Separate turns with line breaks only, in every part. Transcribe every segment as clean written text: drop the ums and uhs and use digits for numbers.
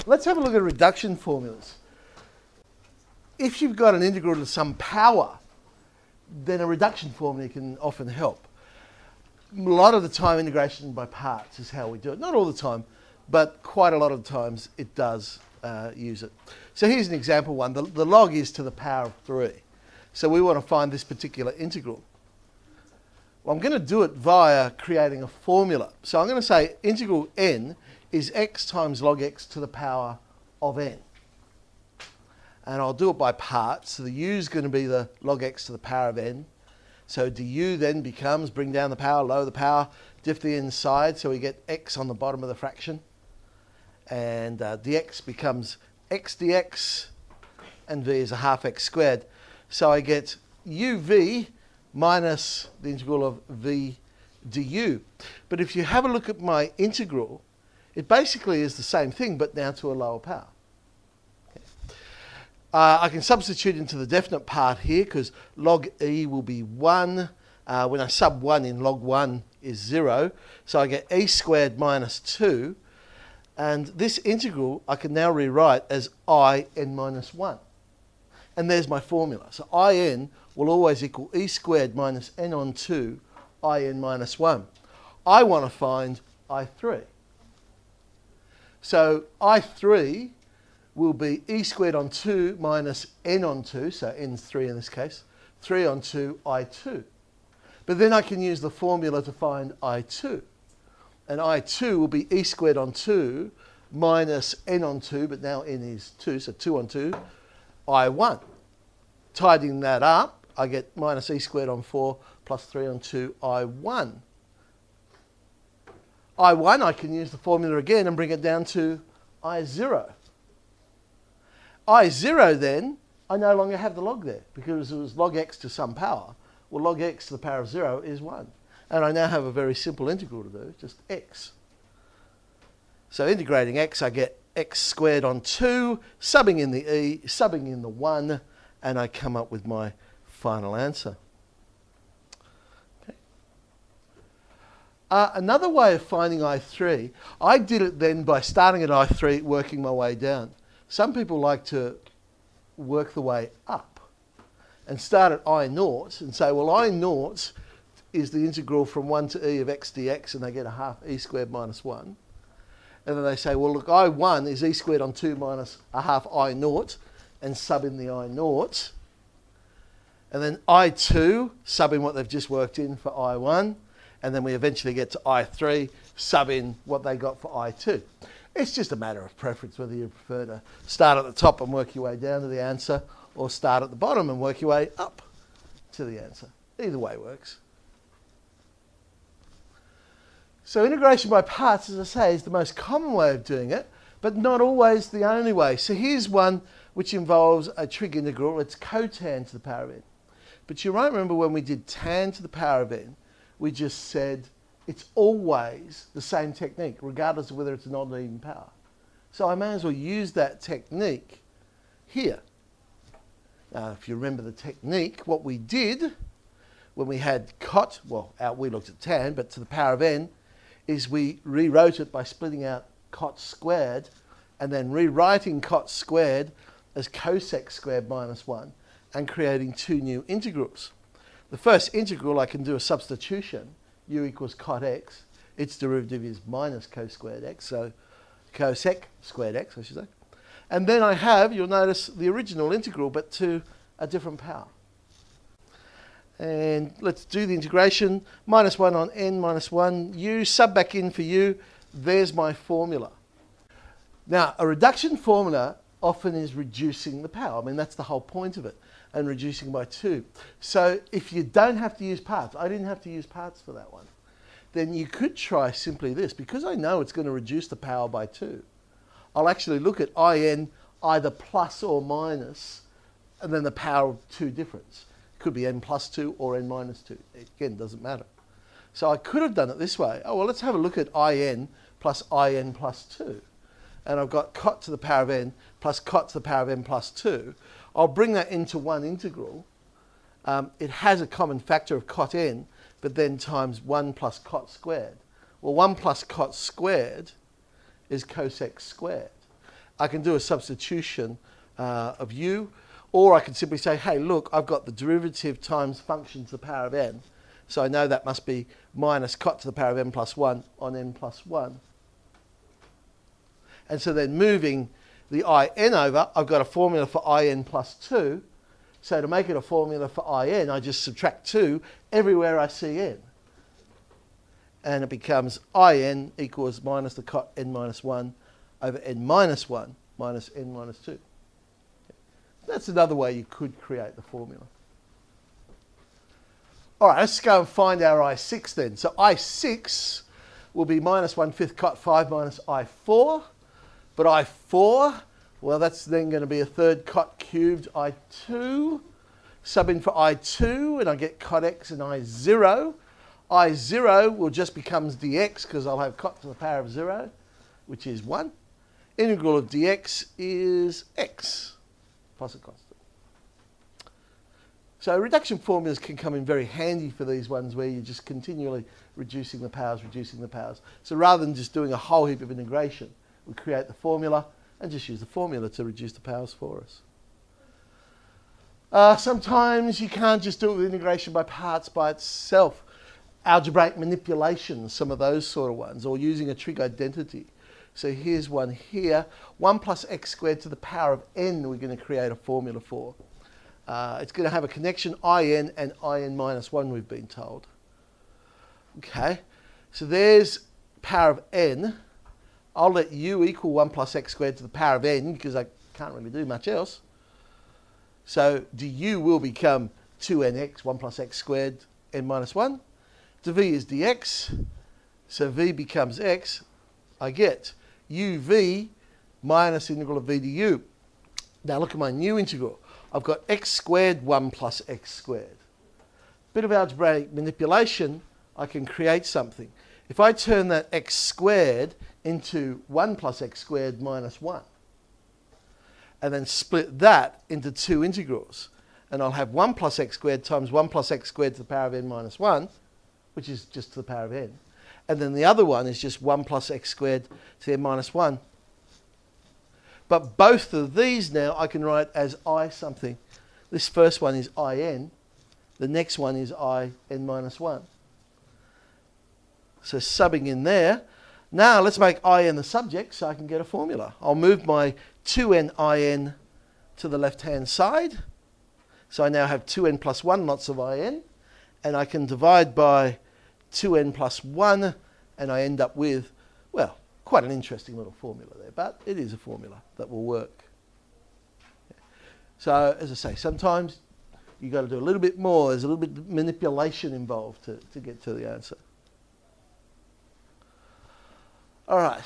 Let's have a look at reduction formulas. If you've got an integral to some power, then a reduction formula can often help. A lot of the time, integration by parts is how we do it. Not all the time, but quite a lot of times it does use it. So here's an example one. The log is to the power of 3. So we want to find this particular integral. Well, I'm going to do it via creating a formula. So I'm going to say integral n is x times log x to the power of n. And I'll do it by parts. So the u is going to be the log x to the power of n. So du then becomes, bring down the power, lower the power, diff the inside, so we get x on the bottom of the fraction. And dx becomes x dx, and v is a half x squared. So I get uv minus the integral of v du. But if you have a look at my integral, it basically is the same thing, but now to a lower power. I can substitute into the definite part here because log e will be 1. When I sub 1 in, log 1 is 0. So I get e squared minus 2. And this integral I can now rewrite as I n minus 1. And there's my formula. So I n will always equal e squared minus n on 2 I n minus 1. I want to find I3. So I3 will be e squared on 2 minus n on 2, so n's 3 in this case, 3 on 2 I2. But then I can use the formula to find I2. And I2 will be e squared on 2 minus n on 2, but now n is 2, so 2 on 2, I1. Tidying that up, I get minus e squared on 4 plus 3 on 2, I1. I1, I can use the formula again and bring it down to I0. I0 then, I no longer have the log there because it was log x to some power. Well, log x to the power of 0 is 1. And I now have a very simple integral to do, just x. So integrating x, I get x squared on 2, subbing in the e, subbing in the 1, and I come up with my final answer. Okay. Another way of finding I3, I did it then by starting at I3, working my way down. Some people like to work the way up and start at I0 and say, well, I0 is the integral from 1 to e of x dx, and they get a half e squared minus 1. And then they say, well, look, I1 is e squared on 2 minus a half I0, and sub in the I0. And then I2, sub in what they've just worked in for I1. And then we eventually get to I3, sub in what they got for I2. It's just a matter of preference whether you prefer to start at the top and work your way down to the answer, or start at the bottom and work your way up to the answer. Either way works. So integration by parts, as I say, is the most common way of doing it, but not always the only way. So here's one which involves a trig integral. It's cotan to the power of n. But you might remember when we did tan to the power of n, we just said it's always the same technique, regardless of whether it's an odd or even power. So I may as well use that technique here. Now, if you remember the technique, what we did when we had cot, well, we looked at tan, but to the power of n, is we rewrote it by splitting out cot squared and then rewriting cot squared as cosec squared minus 1 and creating two new integrals. The first integral, I can do a substitution. U equals cot x. Its derivative is minus cos squared x, so cosec squared x, I should say. And then I have, you'll notice, the original integral, but to a different power. And let's do the integration. Minus 1 on n minus 1 u, sub back in for u. There's my formula. Now, a reduction formula often is reducing the power. I mean, that's the whole point of it, and reducing by 2. So if you don't have to use parts, I didn't have to use parts for that one, then you could try simply this. Because I know it's going to reduce the power by 2, I'll actually look at in either plus or minus, and then the power of 2 difference. It could be n plus 2 or n minus 2. Again, doesn't matter. So I could have done it this way. Oh, well, let's have a look at in plus 2. And I've got cot to the power of n plus cot to the power of n plus 2. I'll bring that into one integral. It has a common factor of cot n, but then times 1 plus cot squared. Well, 1 plus cot squared is cosec squared. I can do a substitution of u, or I can simply say, hey, look, I've got the derivative times function to the power of n, so I know that must be minus cot to the power of n plus 1 on n plus 1. And so then moving the in over, I've got a formula for in plus 2. So to make it a formula for in, I just subtract 2 everywhere I see n. And it becomes in equals minus the cot n minus 1 over n minus 1 minus n minus 2. That's another way you could create the formula. All right, let's go and find our I6 then. So I6 will be minus 1/5 cot 5 minus I4. But I4, well, that's then going to be a third cot cubed I2. Sub in for I2, and I get cot x and I0. I0 will just becomes dx, because I'll have cot to the power of 0, which is 1. Integral of dx is x, plus a constant. So reduction formulas can come in very handy for these ones where you're just continually reducing the powers. So rather than just doing a whole heap of integration, we create the formula and just use the formula to reduce the powers for us. Sometimes you can't just do it with integration by parts by itself. Algebraic manipulations, some of those sort of ones, or using a trig identity. So here's one here. 1 plus x squared to the power of n we're going to create a formula for. It's going to have a connection in and in minus 1, we've been told. Okay, so there's power of n. I'll let u equal 1 plus x squared to the power of n, because I can't really do much else. So du will become 2nx, 1 plus x squared, n minus 1. dv is dx, so v becomes x. I get uv minus integral of v du. Now look at my new integral. I've got x squared 1 plus x squared. Bit of algebraic manipulation, I can create something. If I turn that x squared into 1 plus x squared minus 1, and then split that into two integrals, and I'll have 1 plus x squared times 1 plus x squared to the power of n minus 1, which is just to the power of n. And then the other one is just 1 plus x squared to the n minus 1. But both of these now I can write as I something. This first one is in. The next one is in minus 1. So subbing in there. Now let's make in the subject so I can get a formula. I'll move my 2n in to the left-hand side. So I now have 2n plus 1 lots of in. And I can divide by 2n plus 1. And I end up with, well, quite an interesting little formula there, but it is a formula that will work. So, as I say, sometimes you've got to do a little bit more. There's a little bit of manipulation involved to get to the answer. All right,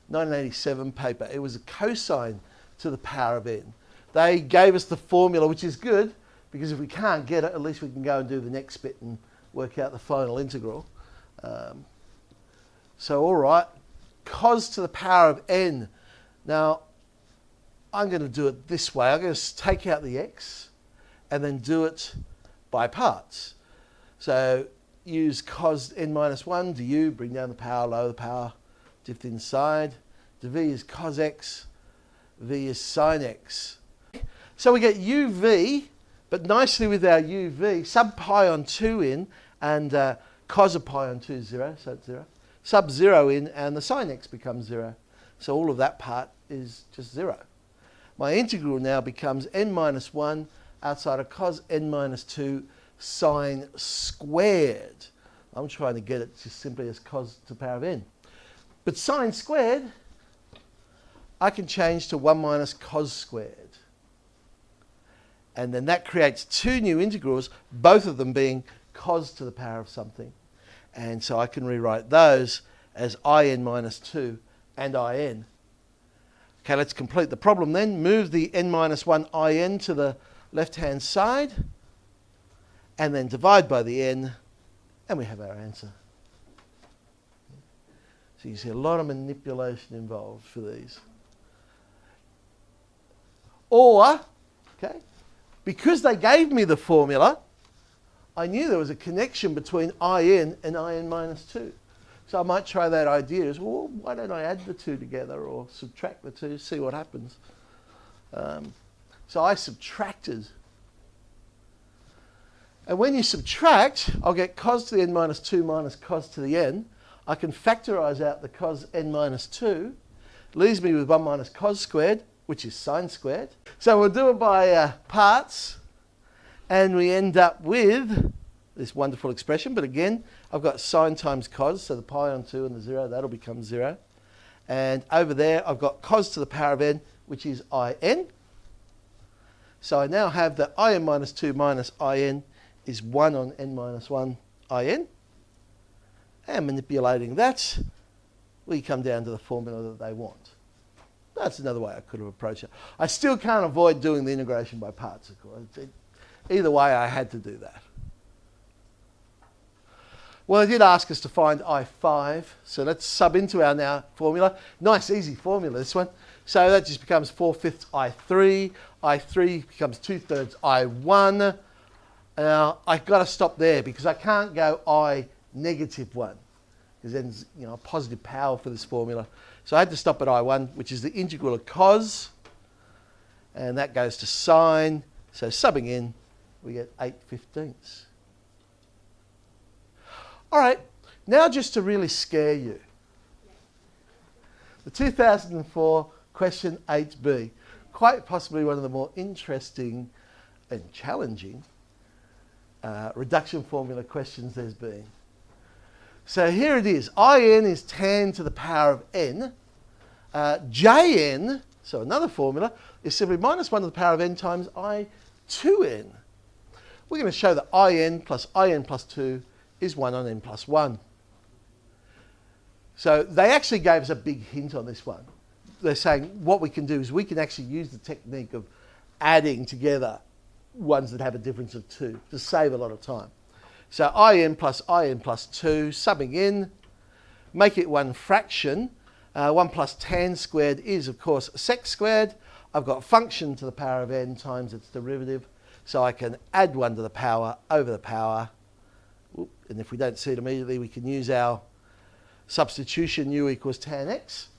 1987 paper. It was a cosine to the power of n. They gave us the formula, which is good, because if we can't get it, at least we can go and do the next bit and work out the final integral. So, all right. Cos to the power of n. Now, I'm going to do it this way. I'm going to take out the x and then do it by parts. So use cos n minus 1 du, bring down the power, lower the power, diff inside. dv is cos x, v is sin x. So we get uv, but nicely with our uv, sub pi on 2 in and cos of pi on 2 is 0, so it's 0. Sub 0 in and the sin x becomes 0. So all of that part is just 0. My integral now becomes n minus 1 outside of cos n minus 2 sine squared. I'm trying to get it just simply as cos to the power of n. But sine squared, I can change to 1 minus cos squared. And then that creates two new integrals, both of them being cos to the power of something. And so I can rewrite those as in minus 2 and in. Okay, let's complete the problem then. Move the n minus 1 in to the left-hand side, and then divide by the n, and we have our answer. So you see a lot of manipulation involved for these. Or, okay, because they gave me the formula, I knew there was a connection between in and in minus 2. So I might try that idea as, well, why don't I add the two together or subtract the two, see what happens. So I subtracted. And when you subtract, I'll get cos to the n minus 2 minus cos to the n. I can factorise out the cos n minus 2. Leaves me with 1 minus cos squared, which is sine squared. So we'll do it by parts. And we end up with this wonderful expression. But again, I've got sine times cos, so the pi on 2 and the 0, that'll become 0. And over there, I've got cos to the power of n, which is in. So I now have that in minus 2 minus in is 1 on n minus 1 in. And manipulating that, we come down to the formula that they want. That's another way I could have approached it. I still can't avoid doing the integration by parts, of course. Either way, I had to do that. Well, they did ask us to find I5, so let's sub into our now formula. Nice, easy formula, this one. So that just becomes 4/5 I3. I3 becomes 2/3 I1. Now, I've got to stop there because I can't go I negative 1 because then there's a positive power for this formula. So I had to stop at I1, which is the integral of cos, and that goes to sine. So subbing in, we get 8/15. All right, now just to really scare you. The 2004 question 8b, quite possibly one of the more interesting and challenging reduction formula questions there's been. So here it is. In is tan to the power of n. Jn, so another formula, is simply minus 1 to the power of n times I2n. We're going to show that in plus 2 is 1 on n plus 1. So they actually gave us a big hint on this one. They're saying what we can do is we can actually use the technique of adding together ones that have a difference of 2 to save a lot of time. So in plus 2, subbing in, make it one fraction. 1 plus tan squared is, of course, sec squared. I've got function to the power of n times its derivative, so I can add 1 to the power over the power. And if we don't see it immediately, we can use our substitution u equals tan x.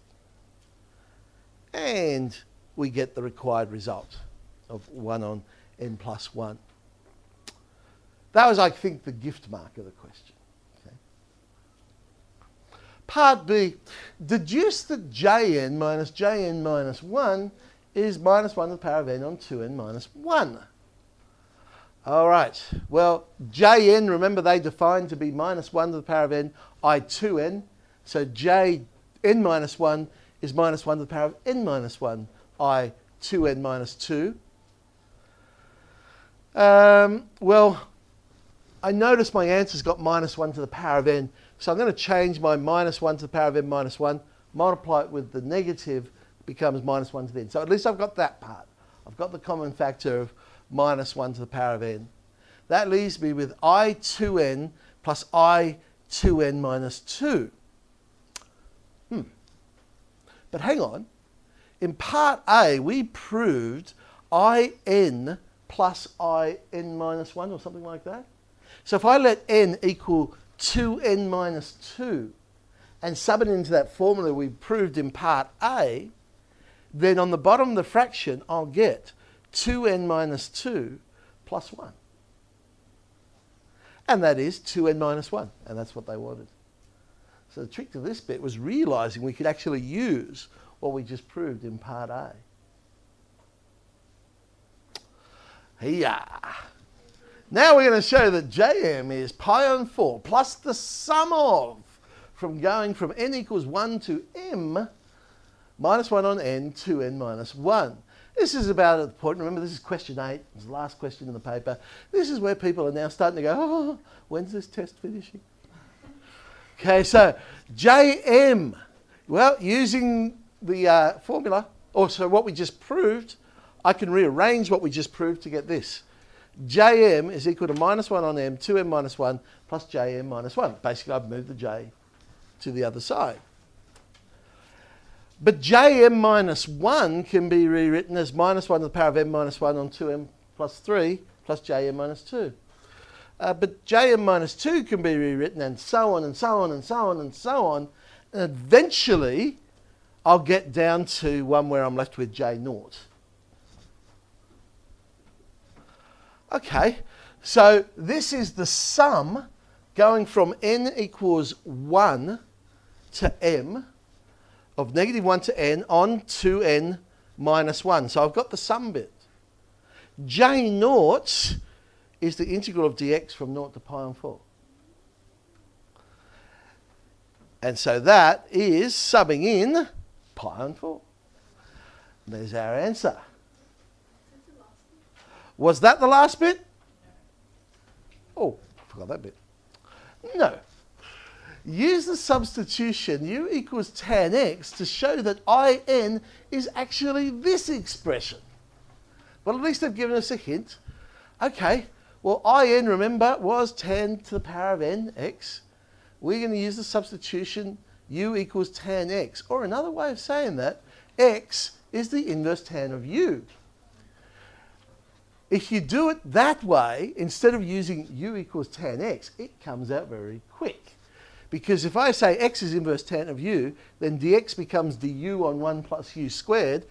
And we get the required result of 1 on n plus 1. That was, I think, the gift mark of the question. Okay. Part B, deduce that jn minus 1 is minus 1 to the power of n on 2n minus 1. All right, well, jn, remember they defined to be minus 1 to the power of n, I2n. So jn minus 1 is minus 1 to the power of n minus 1, I2n minus 2. Well, I notice my answer's got minus 1 to the power of n, so I'm going to change my minus 1 to the power of n minus 1, multiply it with the negative, becomes minus 1 to the n. So at least I've got that part. I've got the common factor of minus 1 to the power of n. That leaves me with I2n plus I2n minus 2. But hang on. In part A, we proved in plus in minus 1 or something like that. So if I let n equal 2n minus 2 and sub it into that formula we proved in part A, then on the bottom of the fraction, I'll get 2n minus 2 plus 1. And that is 2n minus 1. And that's what they wanted. So the trick to this bit was realising we could actually use what we just proved in part A. Yeah. Now we're going to show that Jm is pi on 4 plus the sum of, from going from n equals 1 to m, minus 1 on n to n minus 1. This is about at the point, remember this is question 8, it's the last question in the paper. This is where people are now starting to go, oh, when's this test finishing? Okay, so Jm, well, using the formula, so what we just proved, I can rearrange what we just proved to get this. Jm is equal to minus 1 on m, 2m minus 1, plus Jm minus 1. Basically, I've moved the j to the other side. But Jm minus 1 can be rewritten as minus 1 to the power of m minus 1 on 2m plus 3 plus Jm minus 2. but jn minus 2 can be rewritten, and so on and so on and so on and so on. And eventually, I'll get down to one where I'm left with j naught. Okay, so this is the sum going from n equals 1 to m of negative 1 to n on to n minus 1. So I've got the sum bit. J naught is the integral of dx from 0 to pi on 4. And so that is subbing in pi on 4. There's our answer. Was that the last bit? Oh, I forgot that bit. No. Use the substitution u equals tan x to show that in is actually this expression. Well, at least they've given us a hint. Okay, well, in, remember, was 10 to the power of n, x. We're going to use the substitution u equals tan x. Or another way of saying that, x is the inverse tan of u. If you do it that way, instead of using u equals tan x, it comes out very quick. Because if I say x is inverse tan of u, then dx becomes du on 1 plus u squared,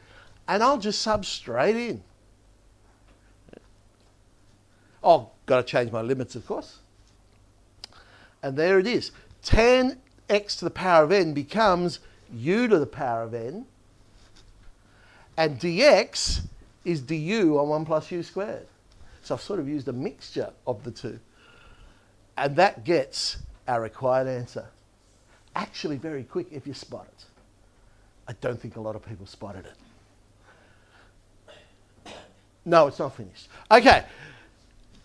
and I'll just sub straight in. Oh, got to change my limits, of course. And there it is. Tan x to the power of n becomes u to the power of n, and dx is du on 1 plus u squared. So I've sort of used a mixture of the two. And that gets our required answer. Actually very quick if you spot it. I don't think a lot of people spotted it. No, it's not finished. Okay.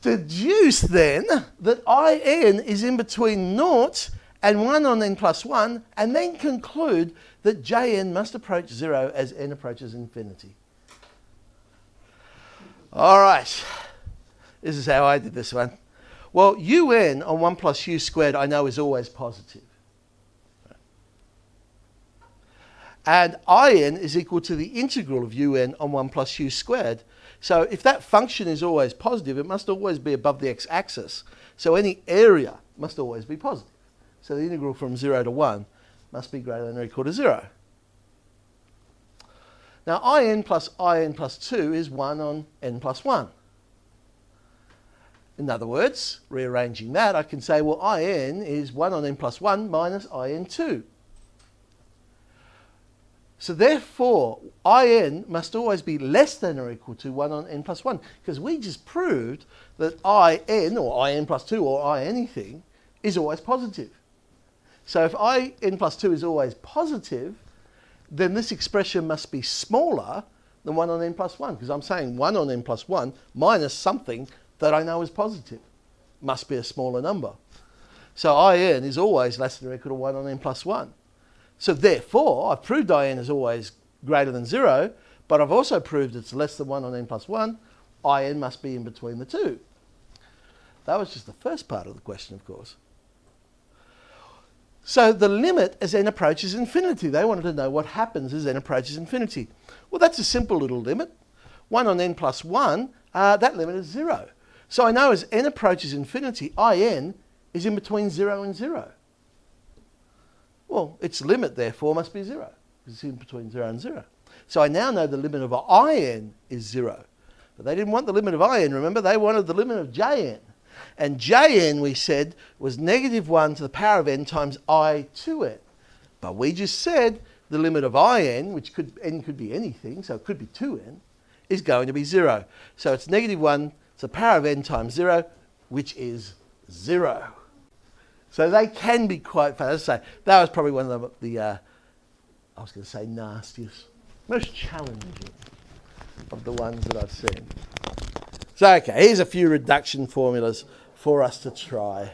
Deduce then that in is in between 0 and 1 on n plus 1, and then conclude that jn must approach 0 as n approaches infinity. All right. This is how I did this one. Well, un on 1 plus u squared I know is always positive. And in is equal to the integral of un on 1 plus u squared. So if that function is always positive, it must always be above the x-axis. So any area must always be positive. So the integral from 0 to 1 must be greater than or equal to 0. Now in plus 2 is 1 on n plus 1. In other words, rearranging that, I can say, well, in is 1 on n plus 1 minus in2. So therefore, in must always be less than or equal to 1 on n plus 1, because we just proved that in, or in plus 2, or anything, is always positive. So if in plus 2 is always positive, then this expression must be smaller than 1 on n plus 1, because I'm saying 1 on n plus 1 minus something that I know is positive. Must be a smaller number. So in is always less than or equal to 1 on n plus 1. So therefore, I've proved in is always greater than 0, but I've also proved it's less than 1 on n plus 1. In must be in between the two. That was just the first part of the question, of course. So the limit as n approaches infinity. They wanted to know what happens as n approaches infinity. Well, that's a simple little limit. 1 on n plus 1, that limit is 0. So I know as n approaches infinity, in is in between 0 and 0. Well, its limit, therefore, must be 0, because it's in between 0 and 0. So I now know the limit of in is 0. But they didn't want the limit of in, remember? They wanted the limit of jn. And jn, we said, was negative 1 to the power of n times I2n. But we just said the limit of in, which n could be anything, so it could be 2n, is going to be 0. So it's negative 1 to the power of n times 0, which is 0. So they can be quite fast. As I say, that was probably one of the I was going to say nastiest, most challenging of the ones that I've seen. So, okay, here's a few reduction formulas for us to try.